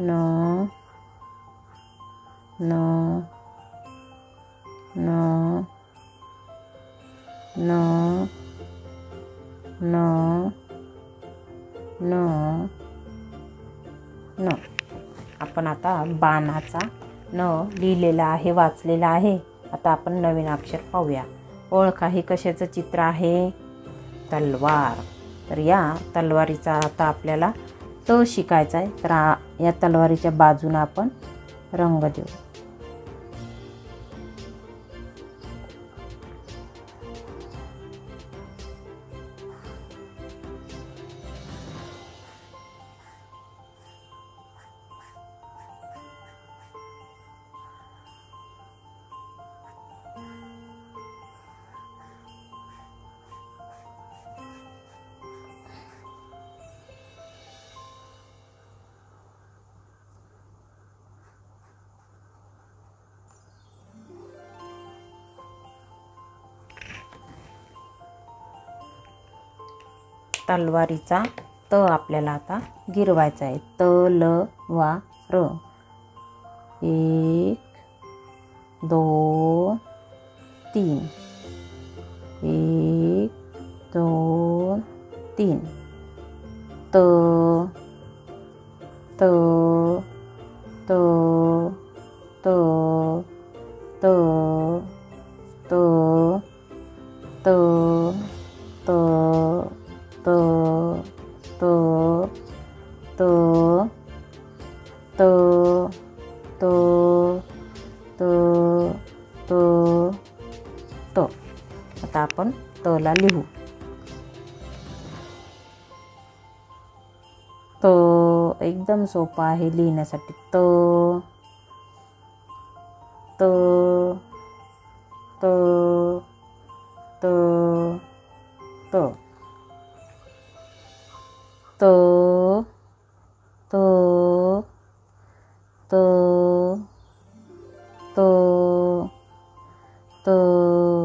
न न न न न न न. आपण आता बाणाचा न लिहिलेला आहे, वाचलेला आहे. आता आपण नवीन अक्षर पाहूया. ओळखा हे कशाचं चित्र आहे? तलवार. तर या तलवारीचा आता आपल्याला त शिकायचा आहे. तर या तलवारीच्या बाजूने आपण रंग देऊ. तलवारीचा त आपल्याला आता गिरवायचा आहे. त ल वा र. 1 2 3. 1 2 3. त त त त त त त त त त त त त त त त. आता आपण त ला लिहू. त एकदम सोपा आहे लिहिण्यासाठी. त त त त त त त त त त त त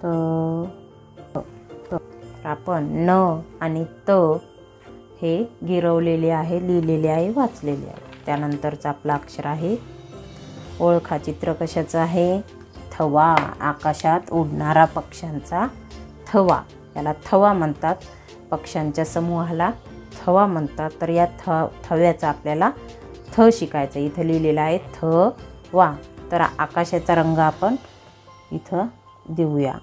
त त त त आपण न आणि त हे गिरवलेले आहे, लिहिलेले आहे, वाचलेले आहे. त्यानंतरचं आपलं अक्षर आहे ओळखा. चित्र कशाचं आहे? थवा. आकाशात उडणारा पक्ष्यांचा थवा. याला थवा म्हणतात. पक्ष्यांच्या समूहाला थवा म्हणतात. तर या थव्याचा आपल्याला थ शिकायचं. इथं लिहिलेलं आहे थ वा. तर आकाशाचा रंग आपण इथं देऊया.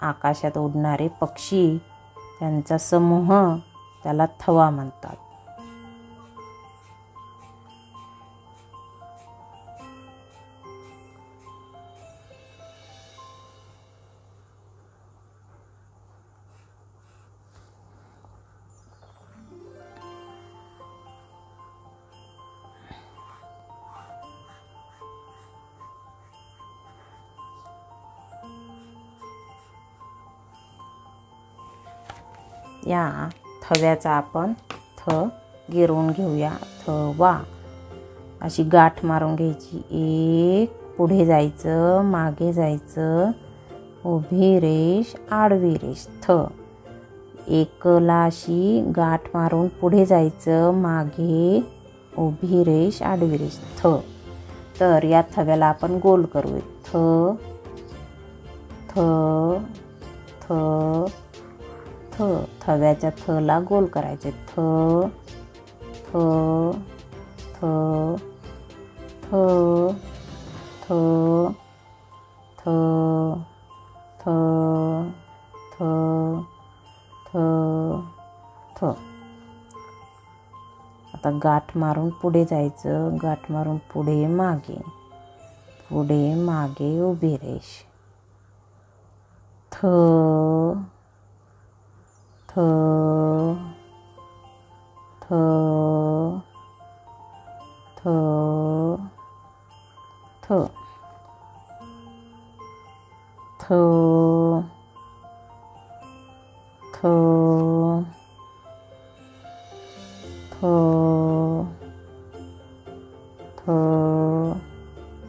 आकाशात उडणारे पक्षी, त्यांचा समूह, त्याला थवा म्हणतात. या थव्याचा आपण थ थ गिरवून घेऊया. थवा अशी गाठ मारून घ्यायची. एक, पुढे जायचं, मागे जायचं, उभी रेष, आडवी रेष, थ. एकला अशी गाठ मारून पुढे जायचं, मागे, उभी रेष, आडवी रेष, थ. तर या थव्याला आपण गोल करूया. थ थ थ थ. थव्याच्या थला गोल करायचे. थ थ थ थ थ थ थ थ थ थ. आता गाठ मारून पुढे जायचं, गाठ मारून पुढे मागे, पुढे मागे, उभी रेष, थ थ थ थ थ थ थ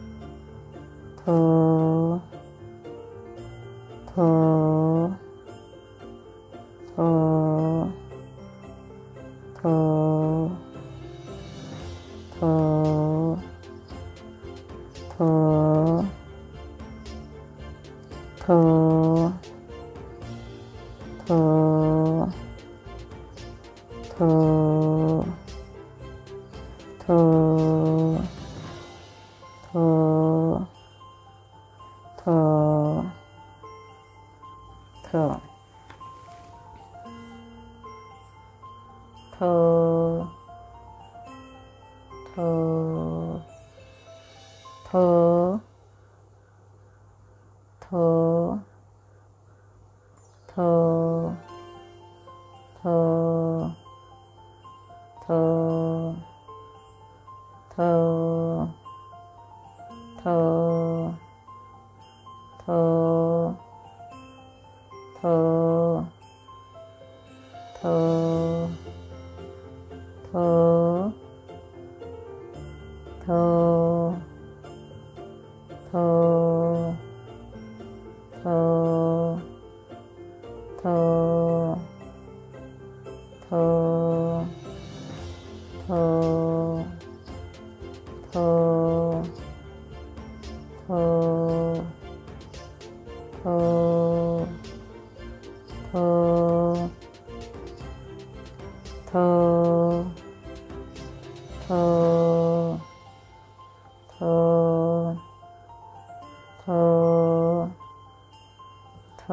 थ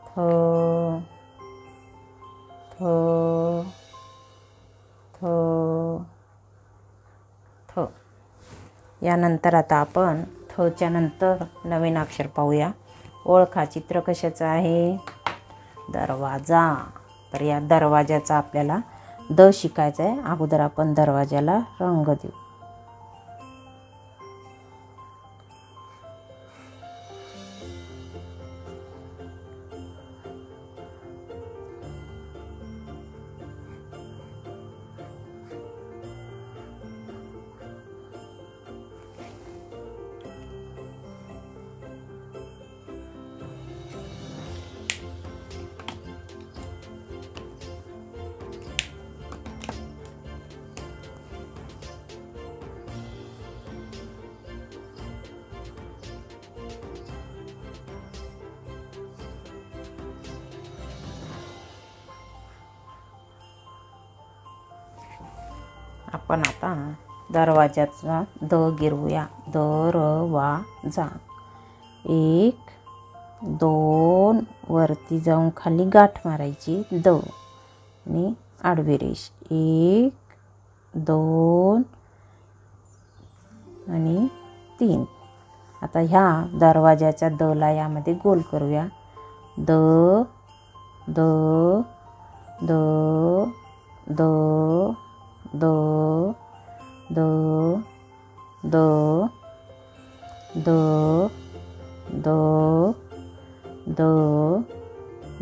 थ थ थ यानंतर आता आपण थच्या नंतर नवीन अक्षर पाहूया. ओळखा, चित्र कशाचं आहे? दरवाजा. तर या दरवाजाचा आपल्याला द शिकायचा आहे. अगोदर आपण दरवाजाला रंग देऊ. आपण आता दरवाजाचा द गिरवूया. दरवाजा. 1 2 वरती जाऊन खाली गाठ मारायची. द आणि आडवी रेष. 1 2 आणि 3. आता ह्या दरवाजाच्या दला यामध्ये गोल करूया. The the the the the the the the the the